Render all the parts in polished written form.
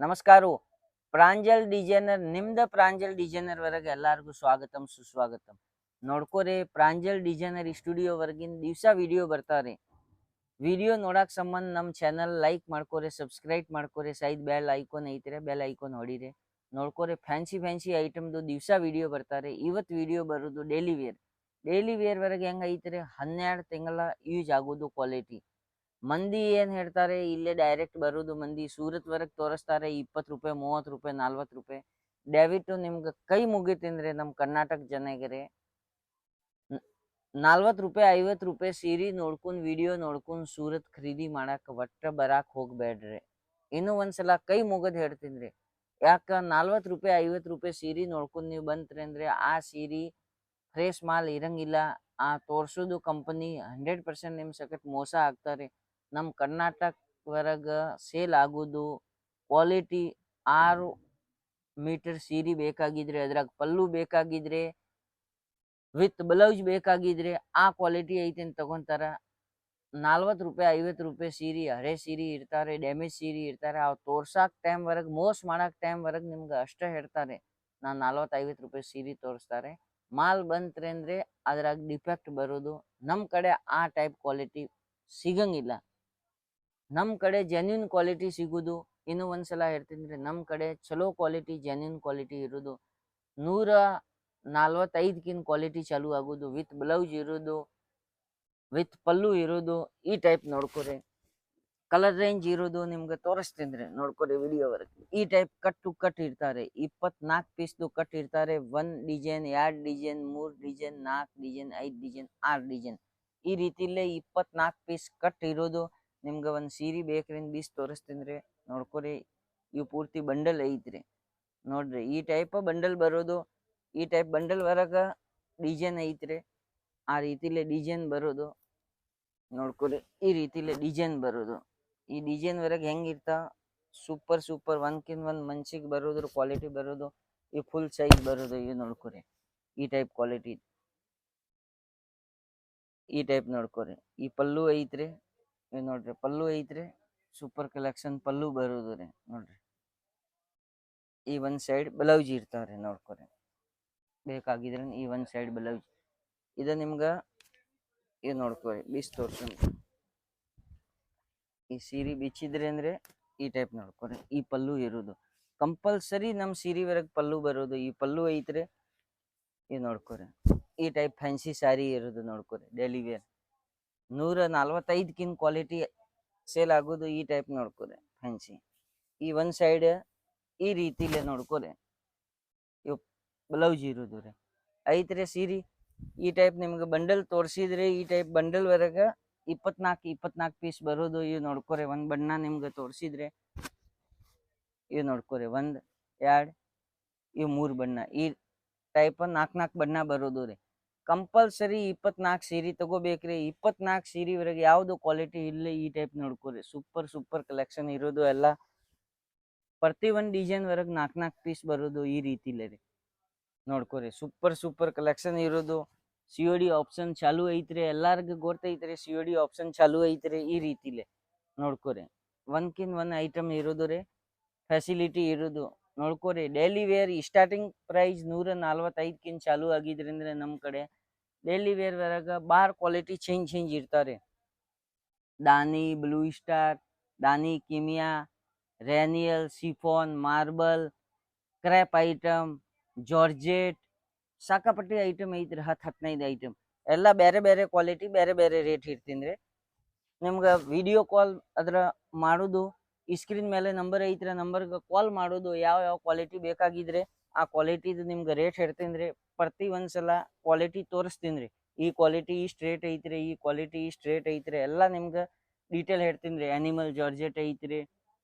ನಮಸ್ಕಾರು Pranjal designer ನಿಮ್ದ Pranjal designer ವರೆಗೆ ಎಲ್ಲರಿಗೂ ಸ್ವಾಗತಂ ಸುಸ್ವಾಗತಂ. ನೋಡ್ಕೋರಿ, ಪ್ರಾಂಜಲ್ ಡಿಸೈನರ್ ಸ್ಟುಡಿಯೋ ವರ್ಗಿನ ದಿವಸ ವಿಡಿಯೋ ಬರ್ತಾವ್ರಿ. ವಿಡಿಯೋ ನೋಡಕ್ ಸಂಬಂಧ ನಮ್ಮ ಚಾನಲ್ ಲೈಕ್ ಮಾಡ್ಕೋರಿ, ಸಬ್ಸ್ಕ್ರೈಬ್ ಮಾಡ್ಕೋರಿ, ಸೈಡ್ ಬೆಲ್ ಐಕಾನ್ ಐತ್ರಿ, ಬೆಲ್ ಐಕಾನ್ ಹೊಡೀರಿ. ನೋಡ್ಕೋರಿ, ಫ್ಯಾನ್ಸಿ ಐಟಮ್ದು ದಿವಸ ವಿಡಿಯೋ ಬರ್ತಾರೆ. ಇವತ್ತು ವಿಡಿಯೋ ಬರೋದು ಡೈಲಿ ವೇರ್ ವರೆಗೆ ಹೆಂಗ್ ಐತ್ರಿ, 12 ತಿಂಗಳ ಯೂಸ್ ಆಗೋದು ಕ್ವಾಲಿಟಿ. ಮಂದಿ ಏನ್ ಹೇಳ್ತಾರೆ, ಇಲ್ಲೇ ಡೈರೆಕ್ಟ್ ಬರೋದು ಮಂದಿ ಸೂರತ್ ವರೆಗೆ ತೋರಿಸ್ತಾರೆ. 20 ರೂಪಾಯಿ, 30 ರೂಪಾಯಿ, 40 ರೂಪಾಯಿ. ದಯವಿಟ್ಟು ನಿಮ್ಗೆ ಕೈ ಮುಗಿತೀನ್ರಿ, ನಮ್ಮ ಕರ್ನಾಟಕ ಜನಗರೆ 40 ರೂಪಾಯಿ 50 ರೂಪಾಯಿ ಸೀರೆ ನೋಡ್ಕೊಂಡ್ ವಿಡಿಯೋ ನೋಡ್ಕೊಂಡ್ ಸೂರತ್ ಖರೀದಿ ಮಾಡಕ್ ಒಟ್ಟ ಬರಾಕ್ ಹೋಗ್ಬೇಡ್ರಿ. ಇನ್ನೂ ಒಂದ್ಸಲ ಕೈ ಮುಗದ್ ಹೇಳ್ತೀನ್ರಿ. ಯಾಕ 40 ರೂಪಾಯಿ 50 ರೂಪಾಯಿ ಸೀರೆ ನೋಡ್ಕೊಂಡ್ ನೀವು ಬಂತ್ರಿ ಅಂದ್ರೆ ಆ ಸೀರೆ ಫ್ರೆಶ್ ಮಾಲ್ ಇರಂಗಿಲ್ಲ. ಆ ತೋರ್ಸೋದು ಕಂಪನಿ 100% ನಿಮ್ ಸಕತ್ ಮೋಸ ಆಗ್ತಾರೆ. ನಮ್ಮ ಕರ್ನಾಟಕ ಹೊರಗ ಸೇಲ್ ಆಗೋದು ಕ್ವಾಲಿಟಿ 6 ಮೀಟರ್ ಸೀರೆ ಬೇಕಾಗಿದ್ರೆ, ಅದ್ರಾಗ ಪಲ್ಲು ಬೇಕಾಗಿದ್ರೆ, ವಿತ್ ಬ್ಲೌಸ್ ಬೇಕಾಗಿದ್ರೆ ಆ ಕ್ವಾಲಿಟಿ ಐತಿ ಅಂತ ತಗೊಂತಾರ. 40 ರೂಪಾಯಿ 50 ರೂಪಾಯಿ ಸೀರೆ ಹಳೆ ಸೀರೆ ಇರ್ತಾರೆ, ಡ್ಯಾಮೇಜ್ ಸೀರೆ ಇರ್ತಾರೆ. ಅವ್ ತೋರ್ಸಾಕ್ ಟೈಮ್ ವರೆಗೆ, ಮೋಸ ಮಾಡಕ್ ಟೈಮ್ ವರೆಗೆ ನಿಮ್ಗೆ ಅಷ್ಟೇ ಹೇಳ್ತಾರೆ. ನಾನು 40-50 ರೂಪಾಯಿ ಸೀರೆ ತೋರಿಸ್ತಾರೆ. ಮಾಲ್ ಬಂತ್ರಿ ಅಂದ್ರೆ ಅದ್ರಾಗ ಡಿಫೆಕ್ಟ್ ಬರೋದು. ನಮ್ ಕಡೆ ಆ ಟೈಪ್ ಕ್ವಾಲಿಟಿ ಸಿಗಂಗಿಲ್ಲ. ನಮ್ ಕಡೆ ಜೆನ್ಯೂನ್ ಕ್ವಾಲಿಟಿ ಸಿಗುದು. ಇನ್ನು ಒಂದ್ಸಲ ಹೇಳ್ತೀನಿ, ನಮ್ ಕಡೆ ಚಲೋ ಕ್ವಾಲಿಟಿ, ಜೆನ್ಯೂನ್ ಕ್ವಾಲಿಟಿ ಇರುದು. 145 ಕ್ವಾಲಿಟಿ ಚಾಲು ಆಗೋದು, ವಿತ್ ಬ್ಲೌಸ್ ಇರೋದು, ವಿತ್ ಪಲ್ಲು ಇರೋದು. ಈ ಟೈಪ್ ನೋಡ್ಕೊರಿ. ಕಲರ್ ರೇಂಜ್ ಇರೋದು ನಿಮ್ಗೆ ತೋರಿಸ್ತೀನಿ ನೋಡ್ಕೊರಿ ವಿಡಿಯೋ ವರ್ಕ್. ಈ ಟೈಪ್ ಕಟ್ ಟು ಕಟ್ ಇರ್ತಾರೆ. 24 ಪೀಸ್ದು ಕಟ್ ಇರ್ತಾರೆ. 1 design, 2 design, 3 design, 4 design, 5 design, 6 design. ಈ ರೀತಿಲೇ 24 ಪೀಸ್ ಕಟ್ ಇರೋದು. ನಿಮ್ಗೆ ಒಂದ್ ಸೀರೆ ಬೇಕ್ರಿ ಬೀಸ್ ತೋರಿಸ್ತೀನಿ ನೋಡ್ಕೊರಿ. ಇವು ಪೂರ್ತಿ ಬಂಡಲ್ ಐತ್ರಿ ನೋಡ್ರಿ. ಈ ಟೈಪ್ ಬಂಡಲ್ ಬರೋದು. ಈ ಟೈಪ್ ಬಂಡಲ್ ಹೊರಗ ಡಿಸೈನ್ ಐತ್ರಿ. ಆ ರೀತಿಲೇ ಡಿಸೈನ್ ಬರೋದು ನೋಡ್ಕೊರಿ. ಈ ರೀತಿಲೇ ಡಿಸೈನ್ ಬರೋದು. ಈ ಡಿಸೈನ್ ವರೆಗೆ ಹೆಂಗಿರ್ತಾ ಸೂಪರ್ ಒಂದ್ಕಿಂತ ಒಂದ್ ಮನ್ಸಿಗೆ ಬರೋದ್ರ ಕ್ವಾಲಿಟಿ ಬರೋದು. ಈ ಫುಲ್ ಸೈಜ್ ಬರೋದು. ಇವು ನೋಡ್ಕೊರಿ, ಈ ಟೈಪ್ ಕ್ವಾಲಿಟಿ. ಈ ಟೈಪ್ ನೋಡ್ಕೊರಿ. ಈ ಪಲ್ಲು ಐತ್ರಿ, ಇವ್ ನೋಡ್ರಿ ಪಲ್ಲು ಐತ್ರಿ. ಸೂಪರ್ ಕಲೆಕ್ಷನ್ ಪಲ್ಲು ಬರೋದು ರೀ ನೋಡ್ರಿ. ಈ ಒಂದ್ ಸೈಡ್ ಬ್ಲೌಸ್ ಇರ್ತಾವ್ರಿ ನೋಡ್ಕೊರಿ. ಬೇಕಾಗಿದ್ರೆ ಈ ಒಂದ್ ಸೈಡ್ ಬ್ಲೌಸ್ ಇದ ನಿಮ್ಗ ಇದು ನೋಡ್ಕೊರಿ. ಬೀಸ್ ತೋರ್ಸನ್ ಈ ಸೀರೆ ಬಿಚ್ಚಿದ್ರಿ ಅಂದ್ರೆ ಈ ಟೈಪ್ ನೋಡ್ಕೊರಿ. ಈ ಪಲ್ಲು ಇರೋದು ಕಂಪಲ್ಸರಿ ನಮ್ ಸೀರೆ ವರೆಗೆ ಪಲ್ಲು ಬರೋದು. ಈ ಪಲ್ಲು ಐತ್ರಿ, ಇದು ನೋಡ್ಕೊರಿ. ಈ ಟೈಪ್ ಫ್ಯಾನ್ಸಿ ಸ್ಯಾರಿ ಇರೋದು ನೋಡ್ಕೊರಿ. ಡೈಲಿ ವೇರ್ 145 ಕ್ವಾಲಿಟಿ ಸೇಲ್ ಆಗೋದು. ಈ ಟೈಪ್ ನೋಡ್ಕೊರಿ ಫ್ಯಾನ್ಸಿ. ಈ ಒಂದ್ ಸೈಡ್ ಈ ರೀತಿಲೇ ನೋಡ್ಕೊರಿ. ಇವ್ ಬ್ಲೌಸ್ ಇರೋದು ರೀ ಐತ್ರಿ ಸೀರೆ. ಈ ಟೈಪ್ ನಿಮ್ಗೆ ಬಂಡಲ್ ತೋರ್ಸಿದ್ರೆ ಈ ಟೈಪ್ ಬಂಡಲ್ ವರೆಗ 24 ಪೀಸ್ ಬರೋದು. ಇವ್ ನೋಡ್ಕೊರಿ. ಒಂದ್ ಬಣ್ಣ ನಿಮ್ಗೆ ತೋರ್ಸಿದ್ರೆ ಇವ್ ನೋಡ್ಕೊರಿ. 1 2 ಇವ್ 3 ಬಣ್ಣ. ಈ ಟೈಪ್ 4 ಬಣ್ಣ ಬರೋದು ರೀ. ಕಂಪಲ್ಸರಿ 24 ಸೀರೆ ತಗೋಬೇಕ್ರಿ. 24 ಸೀರೆ ವರೆಗೆ ಯಾವ್ದು ಕ್ವಾಲಿಟಿ ಇಲ್ಲ. ಈ ಟೈಪ್ ನೋಡ್ಕೊರಿ. ಸೂಪರ್ ಕಲೆಕ್ಷನ್ ಇರೋದು ಎಲ್ಲ. ಪ್ರತಿ ಒಂದ್ ಡಿಸೈನ್ ವರೆಗೆ 4 ಪೀಸ್ ಬರೋದು. ಈ ರೀತಿಲೇ ರೀ ನೋಡ್ಕೊರಿ. ಸೂಪರ್ ಕಲೆಕ್ಷನ್ ಇರೋದು. COD ಆಪ್ಷನ್ ಚಾಲು ಐತ್ರಿ. ಎಲ್ಲಾರ್ಗು ಗೊತ್ತೈತ್ರಿ COD ಆಪ್ಷನ್ ಚಾಲು ಐತ್ರಿ. ಈ ರೀತಿಲೇ ನೋಡ್ಕೊರಿ. ಒಂದ್ಕಿಂತ ಒಂದ್ ಐಟಮ್ ಇರೋದು ರೀ. ಫೆಸಿಲಿಟಿ ಇರೋದು ನೋಡ್ಕೊರಿ. ಡೈಲಿ ವೇರ್ ಸ್ಟಾರ್ಟಿಂಗ್ ಪ್ರೈಸ್ 145 ಚಾಲು ಆಗಿದ್ರಿಂದ ನಮ್ ಕಡೆ ಡೈಲಿ ವೇರ್ ವರೆಗ ಬಾರ್ ಕ್ವಾಲಿಟಿ ಚೇಂಜ್ ಇರ್ತಾರೆ. ದಾನಿ, ಬ್ಲೂ ಸ್ಟಾರ್, ದಾನಿ ಕಿಮಿಯಾ, ರ್ಯಾನಿಯಲ್, chiffon, marble, crepe item, georgette, ಸಾಕಾಪಟ್ಟಿ ಐಟಮ್ ಐತ್ರಿ. 10-15 ಐಟಮ್ ಎಲ್ಲ ಬೇರೆ ಕ್ವಾಲಿಟಿ, ಬೇರೆ ರೇಟ್ ಇರ್ತೀನಿ. ನಿಮ್ಗೆ ವಿಡಿಯೋ ಕಾಲ್ ಅದ್ರ ಮಾಡೋದು. ಈ ಸ್ಕ್ರೀನ್ ಮೇಲೆ ನಂಬರ್ ಐತ್ರಿ, ನಂಬರ್ಗೆ ಕಾಲ್ ಮಾಡೋದು. ಯಾವ ಕ್ವಾಲಿಟಿ ಬೇಕಾಗಿದ್ರೆ ಆ ಕ್ವಾಲಿಟಿದು ನಿಮ್ಗೆ ರೇಟ್ ಹೇಳ್ತೀನಿ. ಪ್ರತಿ ಒಂದ್ಸಲ ಕ್ವಾಲಿಟಿ ತೋರಿಸ್ತೀನಿ. ಈ ಕ್ವಾಲಿಟಿ ಇಷ್ಟು ರೇಟ್ ಐತ್ರಿ, ಈ ಕ್ವಾಲಿಟಿ ಇಷ್ಟು ರೇಟ್ ಐತ್ರಿ, ಎಲ್ಲ ನಿಮ್ಗೆ ಡೀಟೇಲ್ ಹೇಳ್ತೀನಿ. ಅನಿಮಲ್ ಜಾರ್ಜೆಟ್ ಐತ್ರಿ,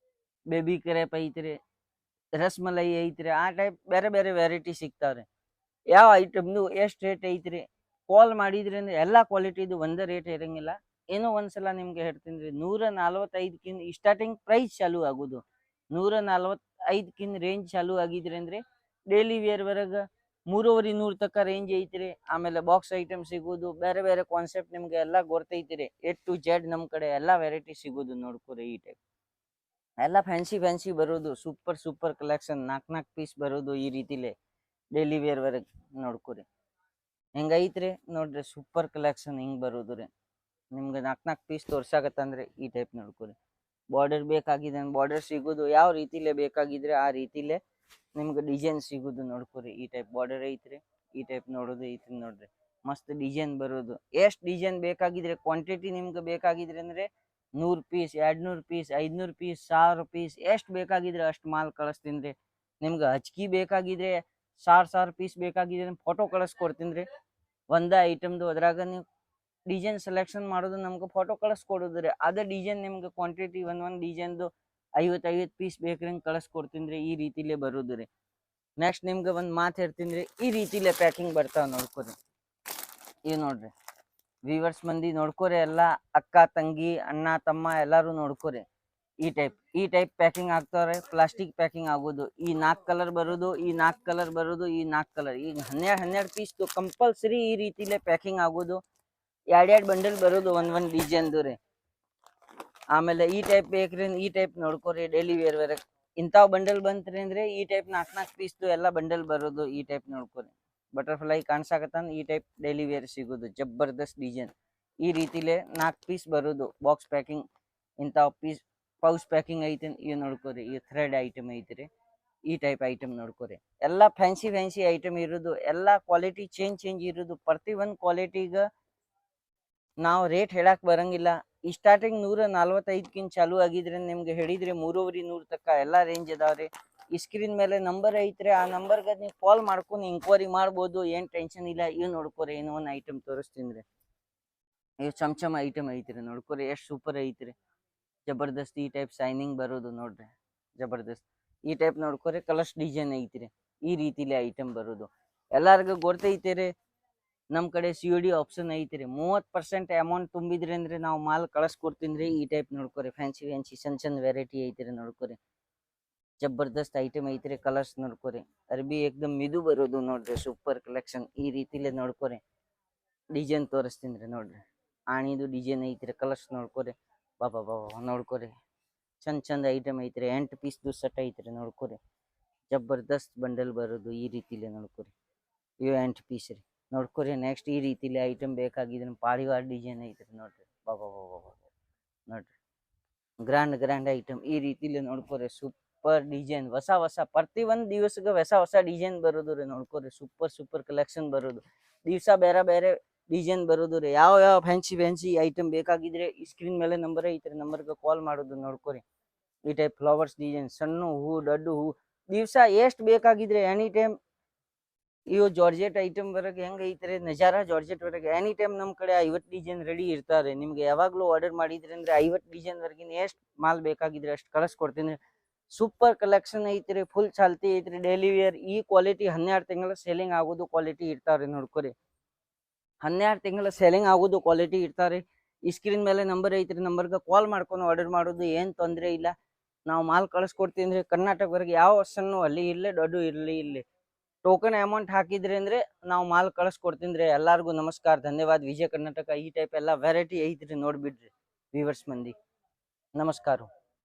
ಬೇಬಿ ಕ್ರೇಪ್ ಐತ್ರಿ, ರಸ್ಮಲೈ ಐತ್ರಿ. ಆ ಟೈಪ್ ಬೇರೆ ವೆರೈಟಿ ಸಿಗ್ತಾವ್ರಿ. ಯಾವ ಐಟಮ್ದು ಎಷ್ಟು ರೇಟ್ ಐತ್ರಿ ಕಾಲ್ ಮಾಡಿದ್ರಿ ಅಂದ್ರೆ ಎಲ್ಲಾ ಕ್ವಾಲಿಟಿದು ಒಂದೇ ರೇಟ್ ಇರಂಗಿಲ್ಲ. ಏನೋ ಒಂದ್ಸಲ ನಿಮ್ಗೆ ಹೇಳ್ತೀನಿ. 145 ಸ್ಟಾರ್ಟಿಂಗ್ ಪ್ರೈಸ್ ಚಾಲು ಆಗೋದು. 145 ರೇಂಜ್ ಚಾಲು ಆಗಿದ್ರಿ ಅಂದ್ರೆ ಡೈಲಿ ವೇರ್ ವರೆಗ 350 ತನಕ ರೇಂಜ್ ಐತ್ರಿ. ಆಮೇಲೆ ಬಾಕ್ಸ್ ಐಟಮ್ ಸಿಗೋದು. ಬೇರೆ ಕಾನ್ಸೆಪ್ಟ್ ನಿಮ್ಗೆ ಎಲ್ಲ ಗೊತ್ತೈತಿರಿ. A to Z ನಮ್ ಕಡೆ ಎಲ್ಲಾ ವೆರೈಟಿ ಸಿಗೋದು ನೋಡ್ಕೊರಿ. ಈ ಟೈಪ್ ಎಲ್ಲ ಫ್ಯಾನ್ಸಿ ಫ್ಯಾನ್ಸಿ ಬರೋದು, ಸೂಪರ್ ಸೂಪರ್ ಕಲೆಕ್ಷನ್, 4 ಪೀಸ್ ಬರೋದು ಈ ರೀತಿಲೆ ಡೈಲಿ ವೇರ್ ವರೆಗೆ ನೋಡ್ಕೊರಿ. ಹೆಂಗೈತ್ರಿ ನೋಡ್ರಿ, ಸೂಪರ್ ಕಲೆಕ್ಷನ್ ಹಿಂಗ್ ಬರೋದು ರೀ. ನಿಮ್ಗೆ 4 ಪೀಸ್ ತೋರ್ಸಾಕತ್ತಂದ್ರೆ ಈ ಟೈಪ್ ನೋಡ್ಕೊರಿ. ಬಾರ್ಡರ್ ಬೇಕಾಗಿದೆ ಬಾರ್ಡರ್ ಸಿಗೋದು, ಯಾವ ರೀತಿಲೆ ಬೇಕಾಗಿದ್ರೆ ಆ ರೀತಿಲೆ ನಿಮ್ಗೆ ಡಿಸೈನ್ ಸಿಗೋದು ನೋಡ್ಕೊರಿ. ಈ ಟೈಪ್ ಬಾರ್ಡರ್ ಐತ್ರಿ, ಈ ಟೈಪ್ ನೋಡೋದು ಐತ್ರಿ ನೋಡ್ರಿ. ಮಸ್ತ್ ಡಿಸೈನ್ ಬರೋದು. ಎಷ್ಟು ಡಿಸೈನ್ ಬೇಕಾಗಿದ್ರೆ, ಕ್ವಾಂಟಿಟಿ ನಿಮ್ಗೆ ಬೇಕಾಗಿದ್ರೆ ಅಂದ್ರೆ 100 ಪೀಸ್, 200 ಪೀಸ್, 500 ಪೀಸ್, 1000 ಪೀಸ್, ಎಷ್ಟು ಬೇಕಾಗಿದ್ರೆ ಅಷ್ಟು ಮಾಲ್ ಕಳಿಸ್ತೀನಿ ರೀ. ನಿಮ್ಗೆ ಹಚ್ಕಿ ಬೇಕಾಗಿದ್ರೆ 1000 ಪೀಸ್ ಬೇಕಾಗಿದ್ರೆ ಫೋಟೋ ಕಳಿಸ್ಕೊಡ್ತೀನಿ ರೀ. ಒಂದೇ ಐಟಮ್ದು ಅದ್ರಾಗ ನೀವು ಡಿಸೈನ್ ಸೆಲೆಕ್ಷನ್ ಮಾಡೋದು, ನಮ್ಗೆ ಫೋಟೋ ಕಳಿಸ್ಕೊಡೋದು ರೀ. ಅದೇ ಡಿಸೈನ್ ನಿಮ್ಗೆ ಕ್ವಾಂಟಿಟಿ ಒಂದೊಂದು ಡಿಸೈನ್ದು 50 ಪೀಸ್ ಬೇಕ್ರಿ ಕಳಿಸ್ಕೊಡ್ತೀನಿ ರೀ. ಈ ರೀತಿಲೇ ಬರೋದು ರೀ. ನೆಕ್ಸ್ಟ್ ನಿಮ್ಗೆ ಒಂದು ಮಾತು ಹೇಳ್ತೀನಿ ರೀ, ಈ ರೀತಿಲೇ ಪ್ಯಾಕಿಂಗ್ ಬರ್ತಾವ ನೋಡ್ಕೊರಿ. ಇವ್ ನೋಡ್ರಿ ವ್ಯೂವರ್ಸ್ ಮಂದಿ ನೋಡ್ಕೊರಿ, ಎಲ್ಲ ಅಕ್ಕ ತಂಗಿ ಅಣ್ಣ ತಮ್ಮ ಎಲ್ಲಾರು ನೋಡ್ಕೊರಿ. ಈ ಟೈಪ್ ಪ್ಯಾಕಿಂಗ್ ಆಗ್ತಾವ್ರೆ. ಪ್ಲಾಸ್ಟಿಕ್ ಪ್ಯಾಕಿಂಗ್ ಆಗೋದು, ಈ 4 ಕಲರ್ ಬರೋದು, ಈ 4 ಕಲರ್ ಬರೋದು, ಈ 4 ಕಲರ್, ಈಗ 12 ಪೀಸ್ ಕಂಪಲ್ಸರಿ ಈ ರೀತಿಲೇ ಪ್ಯಾಕಿಂಗ್ ಆಗೋದು. 2 ಬಂಡಲ್ ಬರೋದು ಒಂದ್ ಡಿಸೈನ್ದು ರೀ. ಆಮೇಲೆ ಈ ಟೈಪ್ ಬೇಕ್ರಿ, ಈ ಟೈಪ್ ನೋಡ್ಕೊರಿ. ಡೈಲಿ ವೇರ್ ವರೆಗೆ ಇಂಥವ್ ಬಂಡಲ್ ಬಂತ್ರಿ ಅಂದ್ರೆ ಈ ಟೈಪ್ 4 ಪೀಸ್ದು ಎಲ್ಲ ಬಂಡಲ್ ಬರೋದು. ಈ ಟೈಪ್ ನೋಡ್ಕೊರಿ. ಬಟರ್ಫ್ಲೈ ಕಾಣಿಸಾಕತ್ತಂದ್ ಈ ಟೈಪ್ ಡೈಲಿ ವೇರ್ ಸಿಗೋದು, ಜಬರ್ದಸ್ತ್ ಡಿಸೈನ್. ಈ ರೀತಿಲೇ 4 ಪೀಸ್ ಬರೋದು. ಬಾಕ್ಸ್ ಪ್ಯಾಕಿಂಗ್ ಇಂಥವ್ ಪೀಸ್ ಪೌಚ್ ಪ್ಯಾಕಿಂಗ್ ಐತಿ. ಇವ್ ನೋಡ್ಕೊರಿ, ಈ ಥ್ರೆಡ್ ಐಟಮ್ ಐತ್ರಿ. ಈ ಟೈಪ್ ಐಟಮ್ ನೋಡ್ಕೊರಿ. ಎಲ್ಲ ಫ್ಯಾನ್ಸಿ ಫ್ಯಾನ್ಸಿ ಐಟಮ್ ಇರೋದು, ಎಲ್ಲ ಕ್ವಾಲಿಟಿ ಚೇಂಜ್ ಇರೋದು. ಪ್ರತಿ ಒಂದು ಕ್ವಾಲಿಟಿಗ ನಾವು ರೇಟ್ ಹೇಳಕ್ ಬರಂಗಿಲ್ಲ. ಈ ಸ್ಟಾರ್ಟಿಂಗ್ 145 ಚಾಲು ಆಗಿದ್ರೆ ನಿಮ್ಗೆ ಹೇಳಿದ್ರೆ 3,500 ತಕ್ಕ ಎಲ್ಲಾ ರೇಂಜ್ ಅದಾವ್ರಿ. ಈ ಸ್ಕ್ರೀನ್ ಮೇಲೆ ನಂಬರ್ ಐತ್ರಿ, ಆ ನಂಬರ್ಗೆ ನೀವು ಕಾಲ್ ಮಾಡ್ಕೊಂಡು ಇಂಕ್ವೈರಿ ಮಾಡ್ಬೋದು, ಏನ್ ಟೆನ್ಷನ್ ಇಲ್ಲ. ಇವ್ ನೋಡ್ಕೊರಿ, ಏನೋ ಒಂದು ಐಟಮ್ ತೋರಿಸ್ತೀನಿ. ಇವ್ ಚಮಚಮ ಐಟಮ್ ಐತ್ರಿ ನೋಡ್ಕೊರಿ, ಎಷ್ಟು ಸೂಪರ್ ಐತ್ರಿ, ಜಬರ್ದಸ್ತ್. ಈ ಟೈಪ್ ಶೈನಿಂಗ್ ಬರೋದು ನೋಡ್ರಿ, ಜಬರ್ದಸ್ತ್. ಈ ಟೈಪ್ ನೋಡ್ಕೊರಿ, ಕಲರ್ಸ್ ಡಿಸೈನ್ ಐತ್ರಿ. ಈ ರೀತಿಲಿ ಐಟಮ್ ಬರೋದು. ಎಲ್ಲಾರ್ಗು ಗೊತ್ತೈತಿರಿ, ನಮ್ ಕಡೆ COD ಆಪ್ಷನ್ ಐತ್ರಿ. 30% ಅಮೌಂಟ್ ತುಂಬಿದ್ರಿ ಅಂದ್ರೆ ನಾವು ಮಾಲ್ ಕಳಿಸ್ಕೊಡ್ತೀನಿ. ಈ ಟೈಪ್ ನೋಡ್ಕೊರಿ, ಫ್ಯಾನ್ಸಿ ಫ್ಯಾನ್ಸಿ ಸಣ್ಣ ವೆರೈಟಿ ಐತ್ರಿ ನೋಡ್ಕೊರಿ. ಜಬರ್ದಸ್ತ್ ಐಟಮ್ ಐತ್ರಿ. ಕಲರ್ಸ್ ನೋಡ್ಕೊರಿ, ಅರ್ಬಿ ಏಕ್ದಮ್ ಮಿದು ಬರೋದು ನೋಡ್ರಿ, ಸೂಪರ್ ಕಲೆಕ್ಷನ್. ಈ ರೀತಿಲೆ ನೋಡ್ಕೊರಿ. ಡಿಸೈನ್ ತೋರಿಸ್ತೀನಿ ನೋಡ್ರಿ, ಆಣಿದು ಡಿಸೈನ್ ಐತ್ರಿ. ಕಲರ್ಸ್ ನೋಡ್ಕೊರಿ, ಬಾಬಾ ನೋಡ್ಕೊರಿ. ಚಂದ ಐಟಮ್ ಐತ್ರಿ. 8 ಪೀಸ್ದು ಸೆಟ್ ಐತ್ರಿ ನೋಡ್ಕೊರಿ. ಜಬರ್ದಸ್ತ್ ಬಂಡಲ್ ಬರೋದು. ಈ ರೀತಿಲೆ ನೋಡ್ಕೊರಿ, ಇವು 8 ಪೀಸ್ ರೀ ನೋಡ್ಕೊರಿ. ನೆಕ್ಸ್ಟ್ ಈ ರೀತಿಲಿ ಐಟಮ್ ಬೇಕಾಗಿದ್ರೆ ಪಾರಿವಾಳ ಡಿಸೈನ್ ಐತ್ರಿ ನೋಡ್ರಿ, ಬಾಬಾ ನೋಡ್ರಿ, ಗ್ರ್ಯಾಂಡ್ ಐಟಮ್. ಈ ರೀತಿಲಿ ನೋಡ್ಕೊರಿ, ಸೂಪರ್ ಡಿಸೈನ್, ಹೊಸ ಪ್ರತಿ ಒಂದ್ ದಿವಸಕ್ಕೆ ಹೊಸ ಡಿಸೈನ್ ಬರೋದು ರೀ ನೋಡ್ಕೊರಿ. ಸೂಪರ್ ಕಲೆಕ್ಷನ್ ಬರೋದು. ದಿವಸ ಬೇರೆ ಡಿಸೈನ್ ಬರೋದು ರೀ. ಯಾವ ಫ್ಯಾನ್ಸಿ ಐಟಮ್ ಬೇಕಾಗಿದ್ರೆ ಈ ಸ್ಕ್ರೀನ್ ಮೇಲೆ ನಂಬರ್ ಐತ್ರಿ, ನಂಬರ್ಗೆ ಕಾಲ್ ಮಾಡೋದು ನೋಡ್ಕೊರಿ. ಈ ಟೈಪ್ ಫ್ಲವರ್ಸ್ ಡಿಸೈನ್, ಸಣ್ಣ ಹೂ, ದೊಡ್ಡ ಹೂ, ದಿವಸ ಎಷ್ಟು ಬೇಕಾಗಿದ್ರೆ ಎನಿ ಟೈಮ್. ಇವು ಜಾರ್ಜೆಟ್ ಐಟಮ್ ವರೆಗೆ ಹೆಂಗ್ ಐತ್ರಿ, ನಜಾರಾ ಜಾರ್ಜೆಟ್ ವರೆಗೆ ಎನಿ ಟೈಮ್ ನಮ್ ಕಡೆ 50 ಡಿಸೈನ್ ರೆಡಿ ಇರ್ತಾರೆ. ನಿಮ್ಗೆ ಯಾವಾಗ್ಲೂ ಆರ್ಡರ್ ಮಾಡಿದ್ರಿ ಅಂದ್ರೆ 50 ಡಿಸೈನ್ ವರೆಗಿನ ಎಷ್ಟು ಮಾಲ್ ಬೇಕಾಗಿದ್ರೆ ಅಷ್ಟು ಕಳಿಸ್ಕೊಡ್ತೀನಿ. ಸೂಪರ್ ಕಲೆಕ್ಷನ್ ಐತ್ರಿ, ಫುಲ್ ಚಾಲ್ತಿ ಐತ್ರಿ. ಡೈಲಿ ವೇರ್ ಈ ಕ್ವಾಲಿಟಿ 12 ತಿಂಗಳ ಸೇಲಿಂಗ್ ಆಗೋದು ಕ್ವಾಲಿಟಿ ಇರ್ತಾವ್ರಿ ನೋಡ್ಕೊರಿ. 12 ತಿಂಗಳ ಸೇಲಿಂಗ್ ಆಗೋದು ಕ್ವಾಲಿಟಿ ಇರ್ತಾವ್ರಿ. ಈ ಸ್ಕ್ರೀನ್ ಮೇಲೆ ನಂಬರ್ ಐತ್ರಿ, ನಂಬರ್ಗೆ ಕಾಲ್ ಮಾಡ್ಕೊಂಡು ಆರ್ಡರ್ ಮಾಡೋದು, ಏನ್ ತೊಂದ್ರೆ ಇಲ್ಲ. ನಾವು ಮಾಲ್ ಕಳಿಸ್ಕೊಡ್ತೀನಿ. ಕರ್ನಾಟಕವರೆಗೆ ಯಾವ ಸಣ್ಣ ಅಲ್ಲಿ ಇಲ್ಲೇ ದೊಡ್ಡ ಇಲ್ಲಿ ಟೋಕನ್ ಅಮೌಂಟ್ ಹಾಕಿದ್ರಿ ಅಂದ್ರೆ ನಾವು ಮಾಲ್ ಕಳಿಸ್ಕೊಡ್ತೀನಿ. ಎಲ್ಲಾರ್ಗು ನಮಸ್ಕಾರ, ಧನ್ಯವಾದ. ವಿಜಯ ಕರ್ನಾಟಕ ಈ ಟೈಪ್ ಎಲ್ಲ ವೆರೈಟಿ ಐತ್ರಿ, ನೋಡ್ಬಿಡ್ರಿ ವ್ಯೂವರ್ಸ್ ಮಂದಿ. ನಮಸ್ಕಾರ.